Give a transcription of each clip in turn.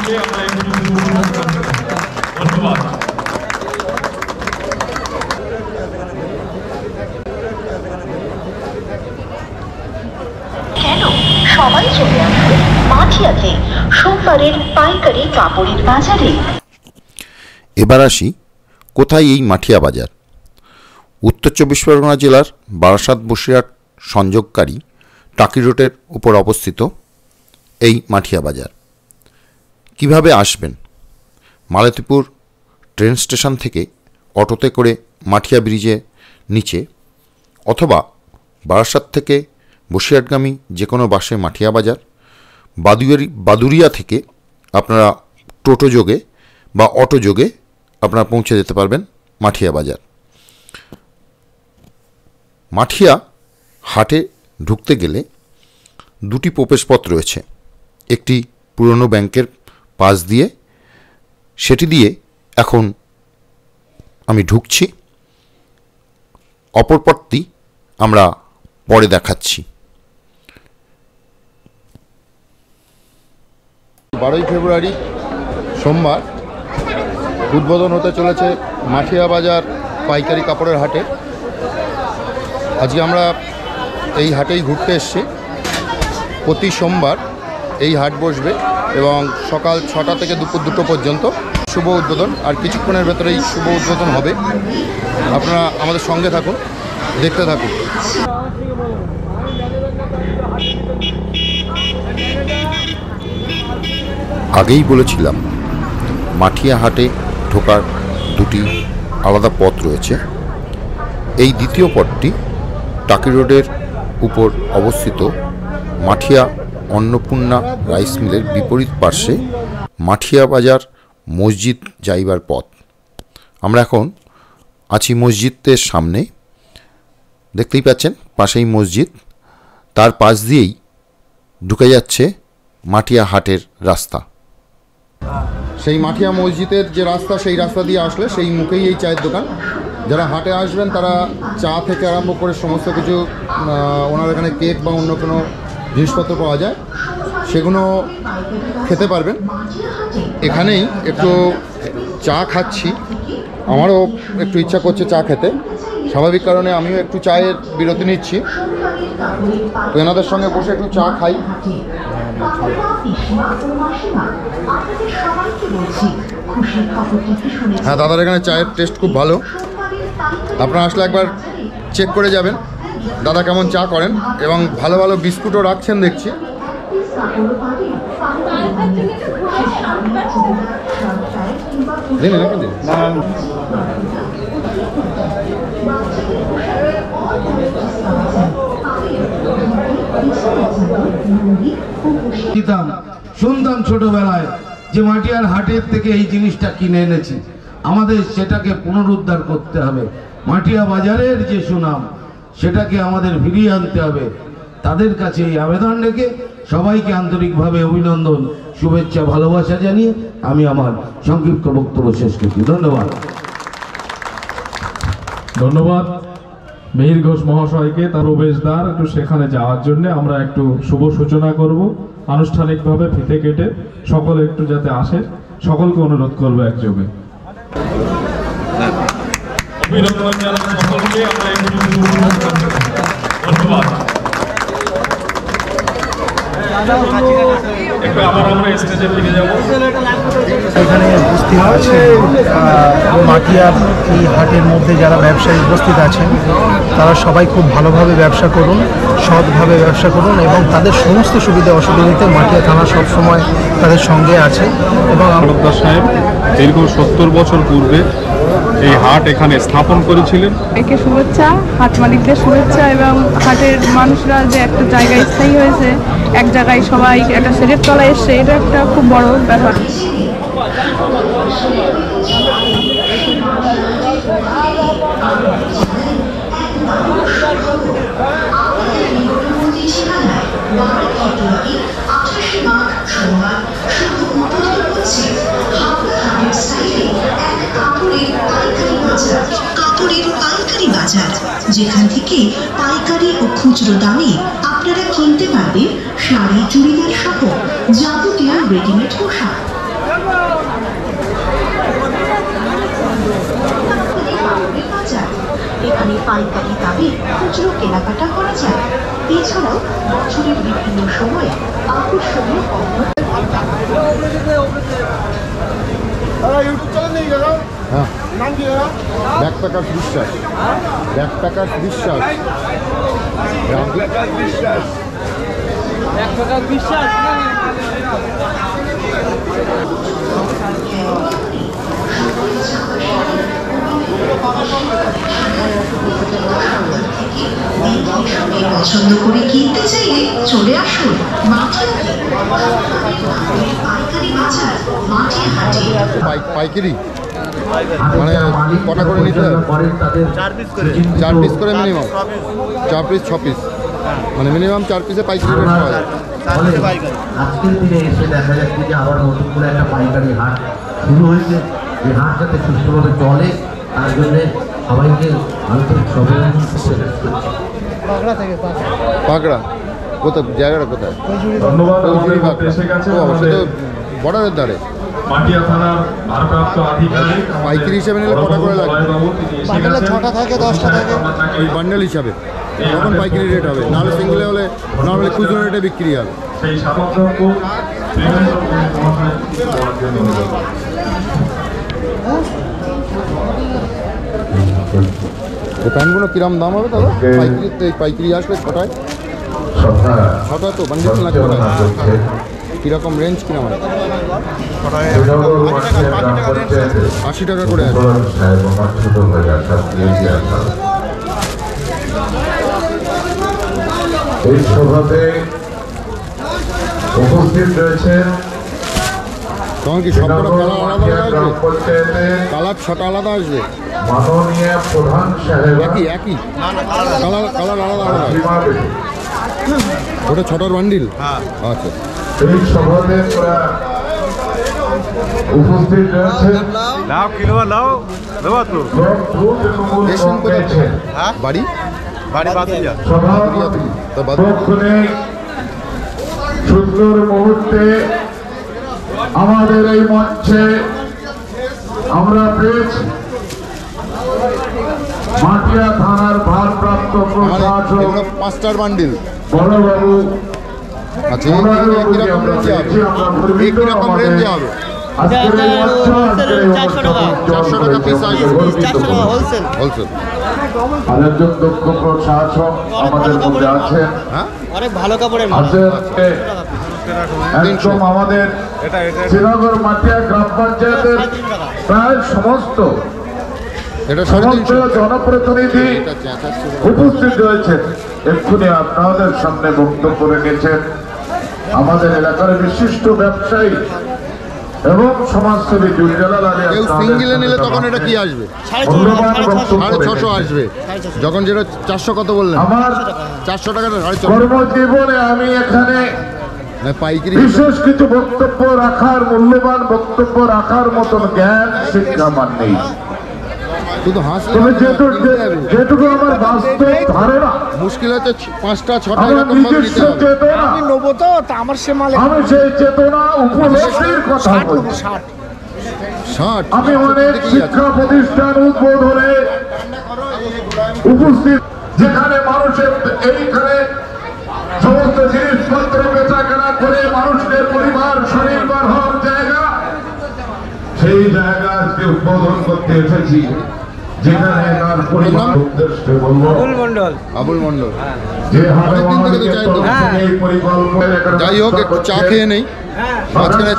সকলকে আমরা ধন্যবাদ। কেন সবাই চলে আসুন মাঠিয়াতে সোমবারের পাইকারি কাপড়ের বাজারে। এবার আসি কোথায় এই মাঠিয়া বাজার। উত্তর চব্বিশ পরগনা জেলার বারাসাত বসিরহাট সংযোগকারী টাকি রোডের উপর অবস্থিত এই মাঠিয়া বাজার। কিভাবে আসবেন? মালতীপুর ট্রেন স্টেশন থেকে অটোতে করে মাঠিয়া ব্রিজের নিচে, অথবা বারাসাত থেকে বসিরহাটগামী যে কোনো বাসে মাঠিয়া বাজার, বাদুরিয়া থেকে আপনারা টোটো যোগে বা অটো যোগে আপনারা পৌঁছে যেতে পারবেন মাঠিয়া বাজার। মাঠিয়া হাটে ঢুকতে গেলে দুটি প্রবেশপথ রয়েছে। একটি পুরনো ব্যাংকের পাশ দিয়ে, সেটি দিয়ে এখন আমি ঢুকছি। অপর পথটি আমরা পরে দেখাচ্ছি। 12ই ফেব্রুয়ারি সোমবার উদ্বোধন হতে চলেছে মাঠিয়া বাজার পাইকারি কাপড়ের হাটে। আজকে আমরা এই হাটেই ঘুরতে এসেছি। প্রতি সোমবার এই হাট বসবে এবং সকাল 6টা থেকে দুপুর 2টো পর্যন্ত শুভ উদ্বোধন। আর কিছুক্ষণের ভেতরেই শুভ উদ্বোধন হবে। আপনারা আমাদের সঙ্গে থাকুন, দেখতে থাকুন। আগেই বলেছিলাম মাঠিয়া হাটে ঢোকার দুটি আলাদা পথ রয়েছে। এই দ্বিতীয় পথটি টাকি রোডের উপর অবস্থিত মাঠিয়া অন্নপূর্ণা রাইস মিলের বিপরীত পার্শ্বে মাঠিয়া বাজার মসজিদ যাইবার পথ। আমরা এখন আছি মসজিদের সামনে, দেখতেই পাচ্ছেন পাশেই মসজিদ। তার পাশ দিয়েই ঢুকে যাচ্ছে মাঠিয়া হাটের রাস্তা। সেই মাঠিয়া মসজিদের যে রাস্তা, সেই রাস্তা দিয়ে আসলে সেই মুখেই এই চায়ের দোকান। যারা হাটে আসবেন তারা চা থেকে আরম্ভ করে সমস্ত কিছু, ওনার এখানে কেক বা অন্য কোনো জিনিসপত্র পাওয়া যায়, সেগুলো খেতে পারবেন। এখানেই একটু চা খাচ্ছি, আমারও একটু ইচ্ছা করছে চা খেতে। স্বাভাবিক কারণে আমিও একটু চায়ের বিরতি নিচ্ছি। তো এনাদের সঙ্গে বসে একটু চা খাই। হ্যাঁ, দাদার এখানে চায়ের টেস্ট খুব ভালো। আপনারা আসলে একবার চেক করে যাবেন দাদা কেমন চা করেন, এবং ভালো ভালো বিস্কুটও রাখছেন দেখছি। শুনতাম ছোটবেলায় যে মাটিয়ার হাটের থেকে এই জিনিসটা কিনে এনেছি। আমাদের সেটাকে পুনরুদ্ধার করতে হবে। মাটিয়া বাজারের যে সুনাম, সেটাকে আমাদের ফিরিয়ে আনতে হবে। তাদের কাছে এই আবেদন রেখে সবাইকে আন্তরিকভাবে অভিনন্দন, শুভেচ্ছা, ভালোবাসা জানিয়ে আমি আমার সংক্ষিপ্ত বক্তব্য শেষ করছি। ধন্যবাদ। ধন্যবাদ মিহির ঘোষ মহাশয়কে তার প্রবেশদ্বার একটু সেখানে যাওয়ার জন্য আমরা একটু শুভ সূচনা করব আনুষ্ঠানিকভাবে ফিতে কেটে। সকলে একটু যাতে আসে, সকলকে অনুরোধ করবো একযোগে। অভিনন্দন জানাই সকলকে, আমরা ধন্যবাদ। একটু আবার আমরা স্টেজে ফিরে যাব। এখানে উপস্থিত আছে মাটিয়ার এই হাটের মধ্যে যারা ব্যবসায়ী উপস্থিত আছেন, তারা সবাই খুব ভালোভাবে ব্যবসা করুন, সৎভাবে ব্যবসা করুন, এবং তাদের সমস্ত সুবিধা অসুবিধাতে মাটিয়া থানা সবসময় তাদের সঙ্গে আছে। এবং তালুকদার সাহেব দীর্ঘ 70 বছর পূর্বে এই হাট এখানে স্থাপন করেছিলেন। একে শুভেচ্ছা, হাট মালিকদের শুভেচ্ছা, এবং হাটের মানুষরা যে একটা জায়গায় স্থায়ী হয়েছে, এক জায়গায় সবাই একটা শেডের তলায় এসছে, এটা একটা খুব বড় ব্যাপার। কাপড়ের পাইকারি বাজার, যেখান থেকে পাইকারি ও খুচরো দামে আপনারা কিনতে পারবেন শাড়ি, চুড়িদার সহ যাবতীয় রেডিমেড পোশাক। এখানে পাইকারি দামে খুচরো কেনাকাটা করা যায়। এছাড়াও বছরের বিভিন্ন সময়ে আকর্ষণীয় পণ্য হ্যাঁ, ব্যাকপ্যাকার বিশ্বাস, ব্যাকপ্যাকার বিশ্বাস, পছন্দ করে কিনতে চাইলে চলে আসুন মাটিয়াতে। পাইকারি বাজার মাটিয়াহাটে। পাইকারি মানে কটা করে নিতে হবে? 4 পিস করে মিনিমাম, 4 পিস 6 পিস, মানে মিনিমাম 4 পিসে পাইকারি রেট পাওয়া যায়। আজকের দিনে এসে দেখা যাচ্ছে যে আবার নতুন করে একটা পাইকারি হাট শুরু হয়েছে। যে হাট যাতে সুস্থভাবে চলে তার জন্যে সবাইকে আন্তরিক পাকড়া কোথায়, জায়গাটা কোথায়? ধন্যবাদ। আমাদের মধ্যে এসে গেছে বর্ডারের ধারে মাটিয়া থানার ভারপ্রাপ্ত আধিকারিক পাইকারি হিসাবে নিলে কটা করে লাগবে? 6টা থাকে 10টা থাকে ওই বান্ডেল হিসাবে তখন পাইকারি রেট হবে, নাহলে সিঙ্গেলে হলে নর্মালি খুচরো রেটে বিক্রি হবে। সেই সামগ্রী এই প্যান্টগুলো কিরম দাম হবে দাদা? পাইকারিতে পাইকারি আসবে ছটায়? ছটা তো বান্ডেল না ছটায়? কীরকম রেঞ্জ কিরম হয়? 80 টাকা করে আছে। এই সভাতে উপস্থিত রয়েছেন তখন কি সবকটা কালার আলাদা আলাদা আসবে? কালার 6টা আলাদা আসবে? মাননীয় প্রধান সাহেব একই কালার কালার আলাদা আলাদা? ওটা 6টার বান্ডিল? আচ্ছা। এই সভাতে উপস্থিত রয়েছেন বাড়ি সভাপতি সুন্দর মুহূর্তে আমাদের এই মঞ্চে আমরা পেয়েছি মাটিয়া থানার ভারপ্রাপ্ত প্রশাসক 5টার বান্ডিল। বড়বাবু। আচ্ছা, কিরকম রেঞ্জে হবে? কিরকম রেঞ্জে হবে? 400 টাকা পিস আসবে হোলসেল। আরেকজন দক্ষ প্রশাসক আমাদের মধ্যে আছেন, অনেক ভালো কাপড়ের একদম আমাদের শ্রীনগর মাটিয়া গ্রাম পঞ্চায়েতের প্রায় সমস্ত জনপ্রতিনিধি উপস্থিত রয়েছেন। এক্ষুনি আপনাদের সামনে বক্তব্য রেখেছেন আমাদের এলাকার বিশিষ্ট ব্যবসায়ী এবং সমাজসেবী জুলজালাল আলী। কেউ সিঙ্গেলে নিলে তখন এটা কি আসবে? 650 আসবে। যখন যেটা 400 কত বললেন? আমার 400 টাকা। কর্মজীবনে আমি এখানে পাইকারি বিশেষ কিছু বক্তব্য রাখার, মূল্যবান বক্তব্য রাখার মতন জ্ঞান শিক্ষা আমার নেই। শুধু হাসলে তবে যেটুকু আমার বাস্তব ধারণা, মুশকিল হচ্ছে 5টা 6টা আমার এরকম ভাবে নিজস্ব দিতে হবে। চেতনা, নেবো তো আমার সে মালে আমি সেই চেতনা উপলব্ধির কথা বলছি। 60 আমি অনেক শিক্ষা প্রতিষ্ঠান উদ্বোধনে উপস্থিত, যেখানে মানুষের এইখানে সমস্ত জিনিসপত্র বেচা কেনা করে মানুষের পরিবার স্বনির্ভর হওয়ার জায়গা, সেই জায়গা আজকে উদ্বোধন করতে এসেছি, যেখানে তার পরিবার উদ্দেশ্যে বলবো আবুল মন্ডল। যে অনেকদিন থেকে তো চাই তো। এই পরিকল্পনা যাই হোক, একটু চা খেয়ে নেই। মাঝখানে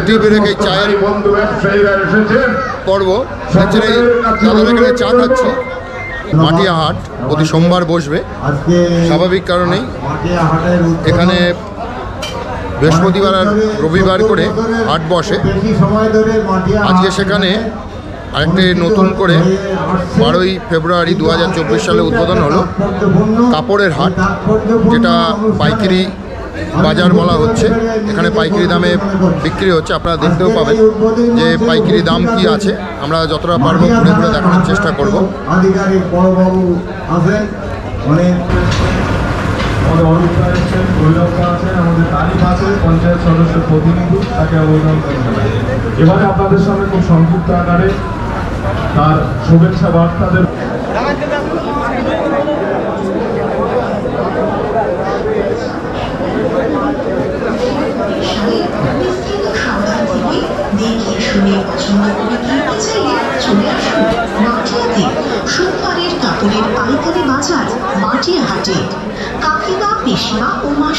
টিভি রেখে চায়ের বন্ধু ব্যবসায়ীরা এসেছেন পর্ব তাদের এখানে চা খাচ্ছি। মাটিয়া হাট প্রতি সোমবার বসবে, স্বাভাবিক কারণেই এখানে বৃহস্পতিবার আর রবিবার করে হাট বসে। আজকে সেখানে আরেকটি নতুন করে 12ই ফেব্রুয়ারি 2024 সালে উদ্বোধন হলো কাপড়ের হাট, যেটা পাইকারি বাজার বলা হচ্ছে। এখানে পাইকারি দামে বিক্রি হচ্ছে, আপনারা দেখতেও পাবেন যে পাইকারি দাম কি আছে। আমরা যতটা পারবো ঘুরে ঘুরে দেখানোর চেষ্টা করব। আধিকারিক বড়বাবু আছেন, আমাদের অরূপা আছেন, গৈরবদা আছেন, আমাদের তারিফ আছে, পঞ্চায়েত সদস্যের প্রতিনিধি, তাকে অবদান জানাই। এবারে আপনাদের সামনে খুব সংক্ষিপ্ত আকারে তার শুভেচ্ছা বার্তা দেব।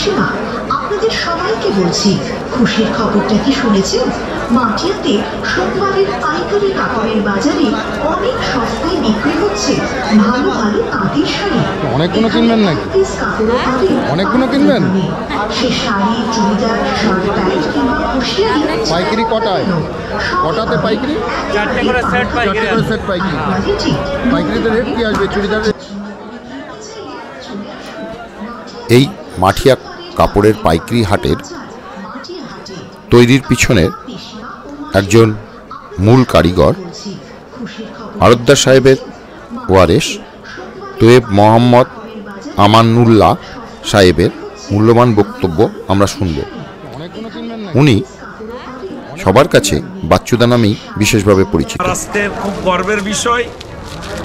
মাসিমা, আপনাদের সবাইকে বলছি, খুশির খবরটা কি শুনেছেন? মাটিয়াতে সোমবারের পাইকারি কাপড়ের বাজারে অনেক সস্তায় বিক্রি হচ্ছে ভালো ভালো তাঁতের শাড়ি। অনেকগুলো কিনবেন নাকি? কাপড়ও পাবেন অনেকগুলো কিনবেন? সে শাড়ি, চুড়িদার, শার্ট, প্যান্ট কিংবা হুঁশিয়ারি। পাইকারি কটায়? কটাতে পাইকারি? 4টে করে সেট পাইকারি। 4টে করে সেট পাইকারি। পাইকারিতে রেট কি আসবে চুড়িদারের? এই মাঠিয়া কাপড়ের পাইকারি হাটের তৈরির পিছনে একজন মূল কারিগর আরদ্দার সাহেবের ওয়ারেস তোয়েব মোহাম্মদ আমানুল্লাহ সাহেবের মূল্যবান বক্তব্য আমরা শুনব। উনি সবার কাছে বাচ্চুদা নামেই বিশেষভাবে পরিচিত। রাষ্ট্রের খুব গর্বের বিষয়,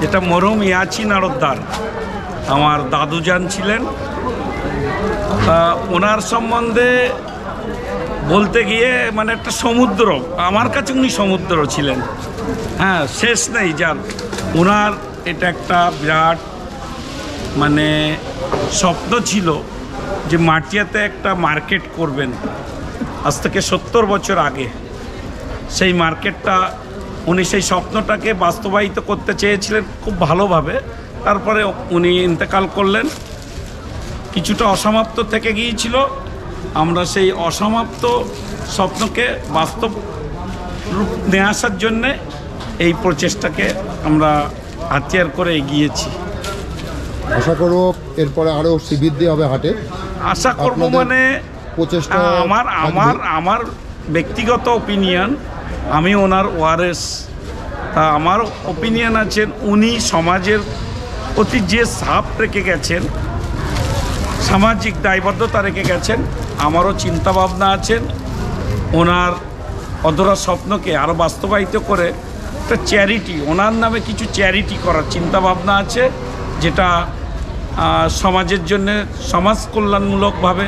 যেটা মরহুম ইয়াছিন আরদ্দার আমার দাদুজান ছিলেন। ওনার সম্বন্ধে বলতে গিয়ে মানে একটা সমুদ্র, আমার কাছে উনি সমুদ্র ছিলেন। হ্যাঁ, শেষ নেই যার। ওনার এটা একটা বিরাট মানে স্বপ্ন ছিল যে মাটিয়াতে একটা মার্কেট করবেন। আজ থেকে 70 বছর আগে সেই মার্কেটটা উনি সেই স্বপ্নটাকে বাস্তবায়িত করতে চেয়েছিলেন খুব ভালোভাবে। তারপরে উনি ইন্তেকাল করলেন, কিছুটা অসমাপ্ত থেকে গিয়েছিল। আমরা সেই অসমাপ্ত স্বপ্নকে বাস্তব রূপ নিয়ে আসার জন্যে এই প্রচেষ্টাকে আমরা হাতিয়ার করে এগিয়েছি। আশা করব এরপরে আরও বৃদ্ধি হবে হাটে। আশা করব মানে প্রচেষ্টা আমার ব্যক্তিগত ওপিনিয়ন, আমি ওনার ওয়ারেস। তা আমার ওপিনিয়ন আছেন উনি সমাজের প্রতি যে ছাপ রেখে গেছেন, সামাজিক দায়বদ্ধতা রেখে গেছেন, আমারও চিন্তাভাবনা আছেন ওনার অধরা স্বপ্নকে আরও বাস্তবায়িত করে একটা চ্যারিটি, ওনার নামে কিছু চ্যারিটি করার চিন্তাভাবনা আছে, যেটা সমাজের জন্যে সমাজ কল্যাণমূলকভাবে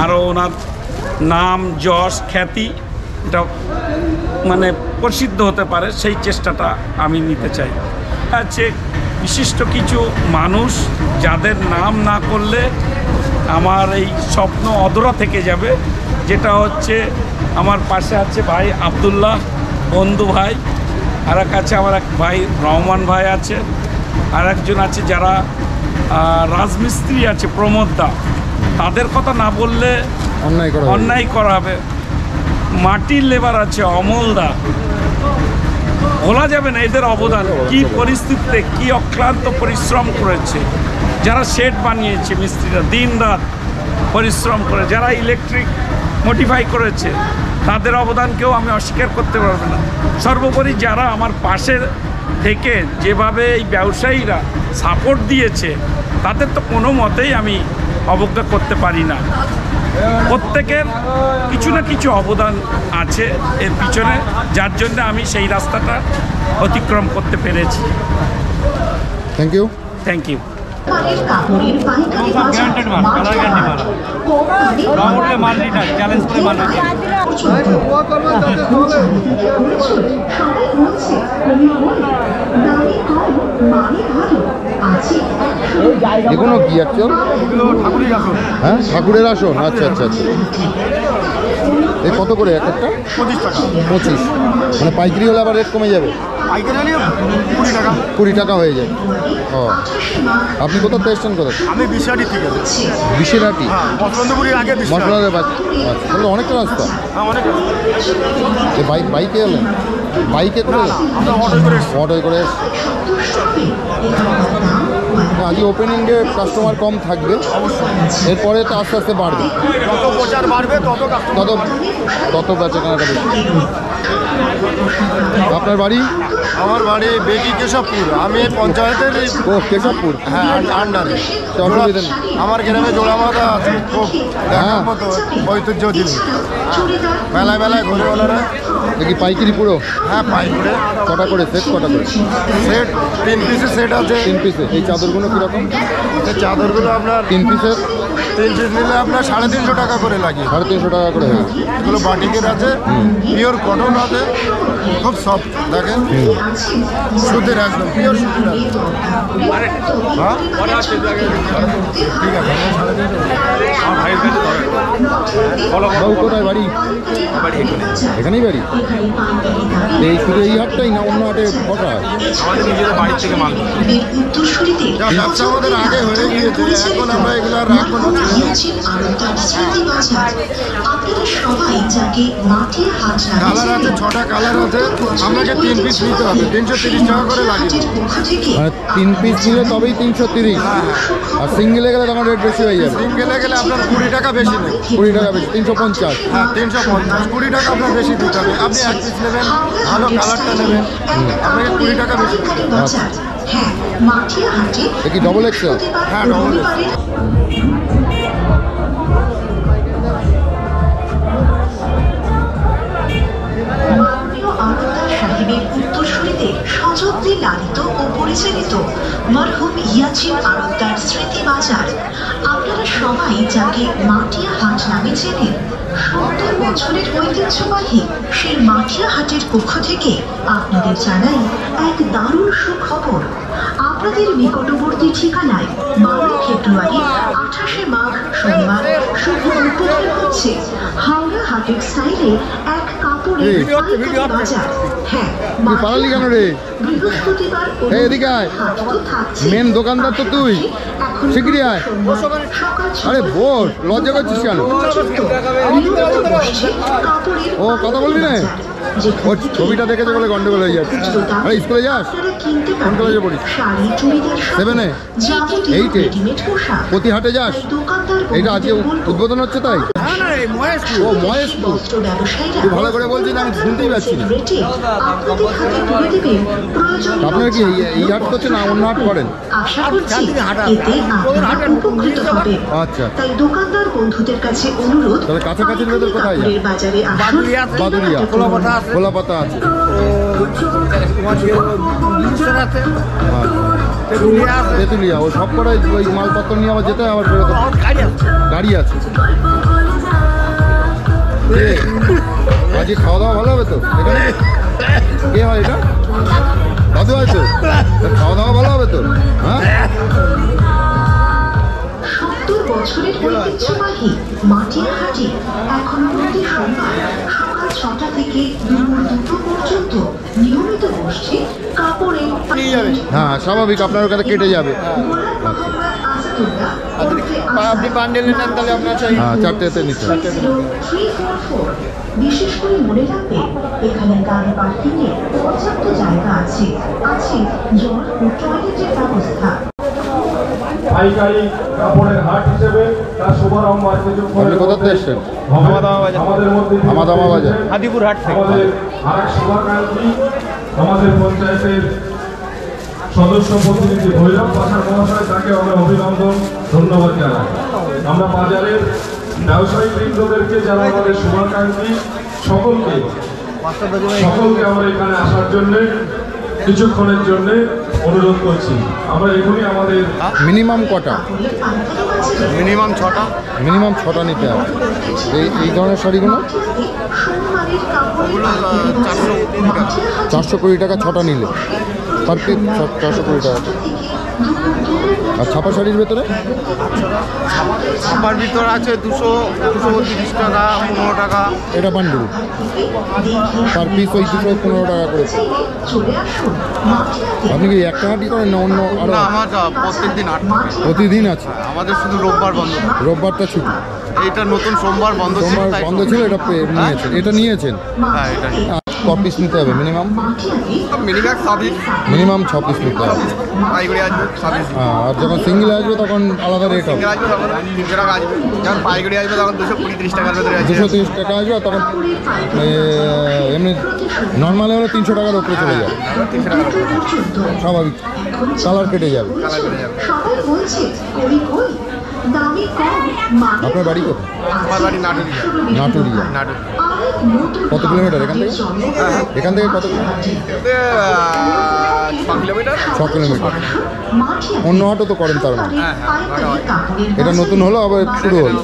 আরও ওনার নাম, যশ, খ্যাতি এটা মানে প্রসিদ্ধ হতে পারে, সেই চেষ্টাটা আমি নিতে চাই। আছে বিশিষ্ট কিছু মানুষ যাদের নাম না করলে আমার এই স্বপ্ন অধরা থেকে যাবে, যেটা হচ্ছে আমার পাশে আছে ভাই আবদুল্লাহ বন্ধু ভাই, আর এক আছে আমার এক ভাই রহমান ভাই আছে, আর একজন আছে যারা রাজমিস্ত্রি আছে প্রমোদ দা, তাদের কথা না বললে অন্যায় করা হবে। মাটির লেবার আছে অমল দা, বলা যাবে না এদের অবদান কি পরিস্থিতিতে, কি অক্লান্ত পরিশ্রম করেছে। যারা শেড বানিয়েছে মিস্ত্রিরা দিন রাত পরিশ্রম করে, যারা ইলেকট্রিক মডিফাই করেছে, তাদের অবদানকেও আমি অস্বীকার করতে পারবো না। সর্বোপরি যারা আমার পাশে থেকে যেভাবে এই ব্যবসায়ীরা সাপোর্ট দিয়েছে, তাদের তো কোনো মতেই আমি অবজ্ঞা করতে পারি না। প্রত্যেকের কিছু না কিছু অবদান আছে এর পিছনে, যার জন্য আমি সেই রাস্তাটা অতিক্রম করতে পেরেছি। Thank you. Thank you. কাপড়ের পাইকারি বাজার মাটিয়া হাট, কম দামে মাল রিটার্ন চ্যালেঞ্জ করে মাল সবাই বলছে কমি বলে, দামে কম মানে ভালো আছে। এগুলো কি অ্যাকচুয়াল? হ্যাঁ, ঠাকুরের আসন। আচ্ছা আচ্ছা আচ্ছা। এ কত করে এক একটা? 25 টাকা। 25 মানে পাইকারি হলে আবার রেট কমে যাবে? পাইকারি হলে 20 টাকা। 20 টাকা হয়ে যাবে। ও, আপনি কোথা থেকে এসছেন? কোথা? আমি বিশাটি থেকে। বিশিরাটি? হ্যাঁ, মসলন্দপুরের আগে মশলাদের আচ্ছা, তাহলে অনেকটা রাস্তা। হ্যাঁ, অনেক। এই বাইকে এলেন? বাইকে করে? আমরা অটোয় করে। অটোয় করে এসছি। আজকে ওপেনিং ডে কাস্টমার কম থাকবে, এরপরে তো আস্তে আস্তে বাড়বে। যত প্রচার বাড়বে তত বেচা কেনাটা বেশি। আপনার বাড়ি? আমার বাড়ি বেগি কেশবপুর। আমি পঞ্চায়েতের কেশবপুর। হ্যাঁ, আন্ডারে। অসুবিধা নেই। আমার গ্রামে জোড়ামাতা আছে, খুব দেখার মতো ঐতিহ্য জিনিস। মেলায় মেলায় ঘুরে ওনারা। দেখি পাইকারি পুরো? হ্যাঁ, পাইকারি। কটা করে সেট? কটা করে সেট? 3 পিসের সেট আছে। 3 পিসে। এই চাদরগুলো কীরকম? এই চাদরগুলো আপনার 3 পিসের 3 পিস নিলে আপনার 350 টাকা করে লাগে। 350 টাকা করে। হ্যাঁ, এগুলো বাটিকের আছে, পিওর কটন আছে, খুব সফট দেখেন, সুতির একদম পিওর সুতির আছে। হ্যাঁ ঠিক আছে। বাবু কোথায় বাড়ি? এখানেই বাড়ি? এই শুধু এই হাটটাই না অন্য হাটে বসা হয়? আমাদের নিজেদের বাড়ি থেকে মাল ব্যবসা আমাদের আগে হয়ে গিয়েছে, এখন আমরা এগুলো আর রাখবো না। কালার আছে, 6টা কালার আছে, আপনাকে 3 পিস নিতে হবে, 330 টাকা করে লাগে। মানে 3 পিস নিলে তবেই 330, আর সিঙ্গেলে গেলে তখন রেট বেশি হয়ে যাবে। সিঙ্গেলে গেলে আপনার 20 টাকা বেশি নেই। 20 টাকা বেশি, 350। হ্যাঁ 350, 20 টাকা আপনার বেশি দিতে হবে। আপনি 1 পিস নেবেন, ভালো কালারটা নেবেন, আপনাকে 20 টাকা বেশি দিতে হবে। কি ডবল এক্সেল? হ্যাঁ ডবল এক্সেল। উত্তরসূরিতে সযত্নে লালিত ও পরিচালিত মরহুম ইয়াচিন আড়তদার স্মৃতি বাজার। আপনারা সবাই যাকে মাটিয়া হাট নামে চেনেন, 70 বছরের ঐতিহ্যবাহী সেই মাটিয়া হাটের পক্ষ থেকে আপনাদের জানাই এক দারুণ সুখবর। আপনাদের নিকটবর্তী ঠিকানায় 12 ফেব্রুয়ারি 28 মাঘ শনিবার শুভ উদ্বোধন হচ্ছে হাওড়া হাটের স্টাইলে এক কাপড়ের পাইকারি বাজার। হ্যাঁ, পালালি কেন রে? বৃহস্পতিবার এদিকে আয়, মেন দোকানদার তো তুই, শিগগিরি আয়। আরে বস, লজ্জা করছিস কেন? ও কথা বলবি না? ও ছবিটা দেখেছে বলে গন্ডগোল হয়ে যাচ্ছে। আরে স্কুলে যাস? কোন কলেজে পড়িস? 7-এ? 8-এ? প্রতি হাটে যাস? এইটা আজকে উদ্বোধন হচ্ছে তাই? ও মহেশপুর, তুই ভালো করে বলছিস, আমি শুনতেই পাচ্ছি না। আপনার কি এই হাট করছে না অন্য হাট করেন? আচ্ছা, তাই দোকানদার বন্ধুদের কাছে অনুরোধ, তাহলে কাছাকাছির ভেতর কোথায় যায়? বাজারে বাদুরিয়া, খোলাপাতা আছে, তেঁতুলিয়া, ও সব কটাই ওই মালপত্র নিয়ে আবার যেতে হয়, আবার ফেরত গাড়ি আছে। আজকে খাওয়া দাওয়া ভালো হবে তো? এখানে কে হয় এটা? দাদু হয় তো? খাওয়া দাওয়া ভালো হবে তো? হ্যাঁ, 70 বছরের ঐতিহ্যবাহী মাটিয়া হাটে এখন প্রতি সোমবার সকাল 6টা থেকে দুপুর 2টো পর্যন্ত নিয়মিত বসছে কাপড়ের। হ্যাঁ স্বাভাবিক, আপনার ওখানে কেটে যাবে। আপনি বান্ডেল নেন তাহলে আপনার চাই। হ্যাঁ 4টেতে নিতে। 344 বিশেষ করে মনে রাখবে, এখানে গাড়ি পার্কিং এর পর্যাপ্ত জায়গা আছে, আছে জল ও টয়লেটের ব্যবস্থা। পাইকারি কাপড়ের হাট হিসেবে তার শুভারম্ভ আজকে আপনি কোথা থেকে এসছেন? আমাদের মধ্যে হামাদামা বাজার, হাদিপুর হাট থেকে। আমাদের আরেক শুভাকাঙ্ক্ষী আমাদের পঞ্চায়েতের সদস্য প্রতিনিধি ভৈরব পাশার মহাশয়, তাকে আমরা অভিনন্দন ধন্যবাদ জানাই। আমরা বাজারের ব্যবসায়ী বৃন্দদেরকে, যারা আমাদের শুভাকাঙ্ক্ষী, সকলকে আমরা এখানে আসার জন্য কিছুক্ষণের জন্য অনুরোধ করছি। আমরা এখনই আমাদের মিনিমাম কটা? মিনিমাম 6টা। মিনিমাম 6টা নিতে হবে। এই ধরনের শাড়িগুলো 420 টাকা 6টা নিলে, পার পিস 420 টাকা। আর ছাপা শাড়ির ভেতরে? ছাপার ভিতর আছে 230 টাকা, 15 টাকা। এটা বান্ডেল, পার পিস ওই 215 টাকা করে। আপনি কি একটা হাটই করেন না অন্য আরো? না, আমার প্রত্যেকদিন হাট। প্রতিদিন আছে? আমাদের শুধু রোববার বন্ধ। রোববারটা ছুটি। এইটা নতুন সোমবার বন্ধ ছিল, সোমবার তাই বন্ধ ছিল, এটা নিয়েছেন? এটা নিয়েছেন? হ্যাঁ এটা ক পিস নিতে হবে মিনিমাম? মিনিমাম 6 মিনিমাম 6 পিস নিতে হবে। পাইকারি আসবে 6 হ্যাঁ, আর যখন সিঙ্গেল আসবে তখন আলাদা রেট হবে। আসবে তখন 300 টাকা আসবে, যখন পাইকারি আসবে তখন 220-30 টাকার ভেতরে আসবে। 230 টাকা আসবে, আর তখন এমনি নর্মালি হলে 300 টাকার উপরে চলে যাবে, স্বাভাবিক। কালার কেটে যাবে। সবাই বলছে কই কই দামে কম মানে আপনার বাড়ি কোথায়? আমার বাড়ি নাটুরিয়া। নাটুরিয়া। কত কিলোমিটার এখান থেকে? এখান থেকে কত কিলোমিটার? 6 কিলোমিটার। 6 কিলোমিটার। অন্য হাটও তো করেন তার মানে? এটা নতুন হলো আবার শুরু হলো।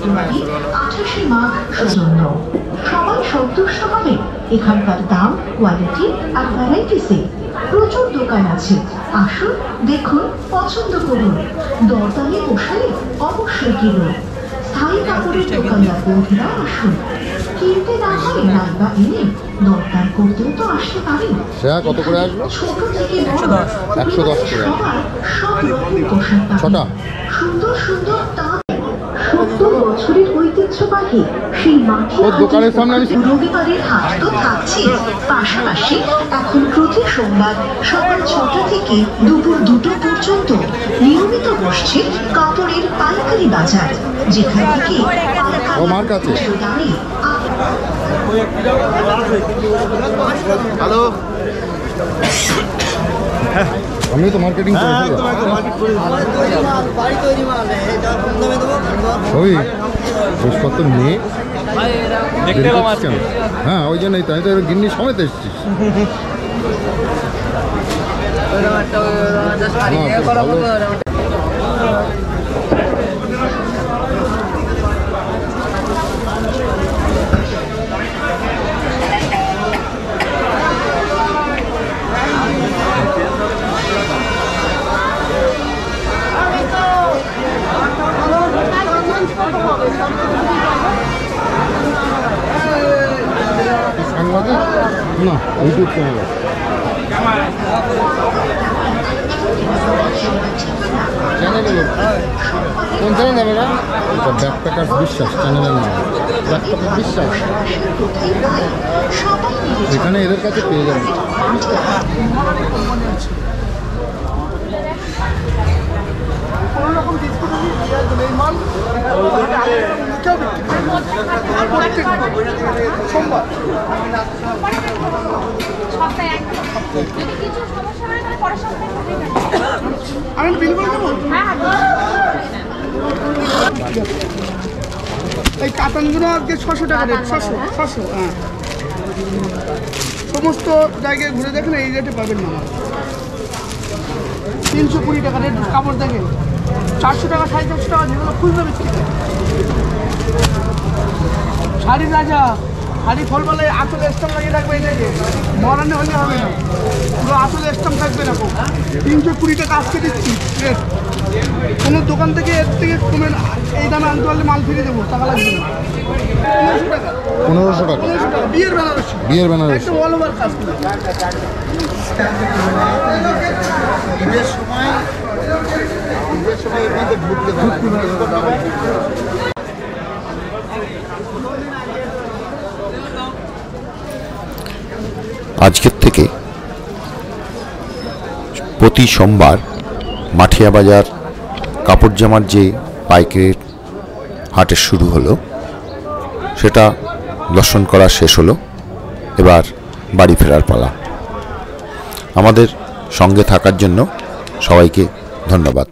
28 মাঘ জন্য সবাই সন্তুষ্ট হবে এখানকার দাম, কোয়ালিটি আর ভ্যারাইটিসে। প্রচুর দোকান আছে, আসুন দেখুন, পছন্দ করুন, দরদামে পোষালে অবশ্যই কিনুন। স্থায়ী কাপড়ের দোকানদার বন্ধুরা আসুন, কিনতে না হয় নাইবা এনে দরদাম করতেও তো আসতে পারেন। সেটা কত করে আসবে? ছোট থেকে বড় 110 করে। সবার সব রকম পোশাক পাবেন। ছটা? সুন্দর সুন্দর দাম। 70 বছরের ঐতিহ্যবাহী সেই মাটি ওর দোকানের সামনে আমি রবিবারের হাট তো থাকছে, পাশাপাশি এখন প্রতি সোমবার সকাল 6টা থেকে দুপুর 2টো পর্যন্ত নিয়মিত বসছে কাপড়ের পাইকারি বাজার, যেখান থেকে ও মার কাছে। দামে হ্যালো, আমি তো মার্কেটিং করি। ওই জিনিসপত্র নিয়ে দেরি করছিস কেন? হ্যাঁ, ওই জন্যই তাই তো গিন্নি সমেত এসেছিস। সাংবাদিক না, ইউটিউব চ্যানেল। চ্যানেলে কোন চ্যানেল যাবে না? এটা ব্যাকপ্যাকার বিশ্বাস চ্যানেলের নাম। ব্যাকপ্যাকার বিশ্বাস, এখানে এদের কাছে পেয়ে যাবেন। এই কাতানগুলো আজকে 600 টাকা রেট। 600। হ্যাঁ, সমস্ত জায়গায় ঘুরে দেখেন এই রেটে পাবেন না। 320 টাকা রেট কাপড় দেখেন, 400 টাকা 450 টাকা যেগুলো খুচরো বিক্রি করে। শাড়ি রাজা, শাড়ি ফলবেলায় আসলে স্টাম্প লাগিয়ে রাখবে, এই যে মরানে হলে হবে না, পুরো আসলে স্টাম্প থাকবে না। 320 টাকা আজকে দিচ্ছি রেট। কোনো দোকান থেকে এর থেকে কমে এই দামে আনতে পারলে মাল ফিরে দেবো, টাকা লাগবে না। 1500 টাকা। বিয়ের বেনারসি, বিয়ের বেনারসি একদম অল ওভার কাজ করে। ঈদের সময় এর মধ্যে ঘুরতে আজকের থেকে প্রতি সোমবার মাঠিয়া বাজার কাপড় জামার যে পাইকারি হাটের শুরু হলো, সেটা দর্শন করা শেষ হলো। এবার বাড়ি ফেরার পালা। আমাদের সঙ্গে থাকার জন্য সবাইকে ধন্যবাদ।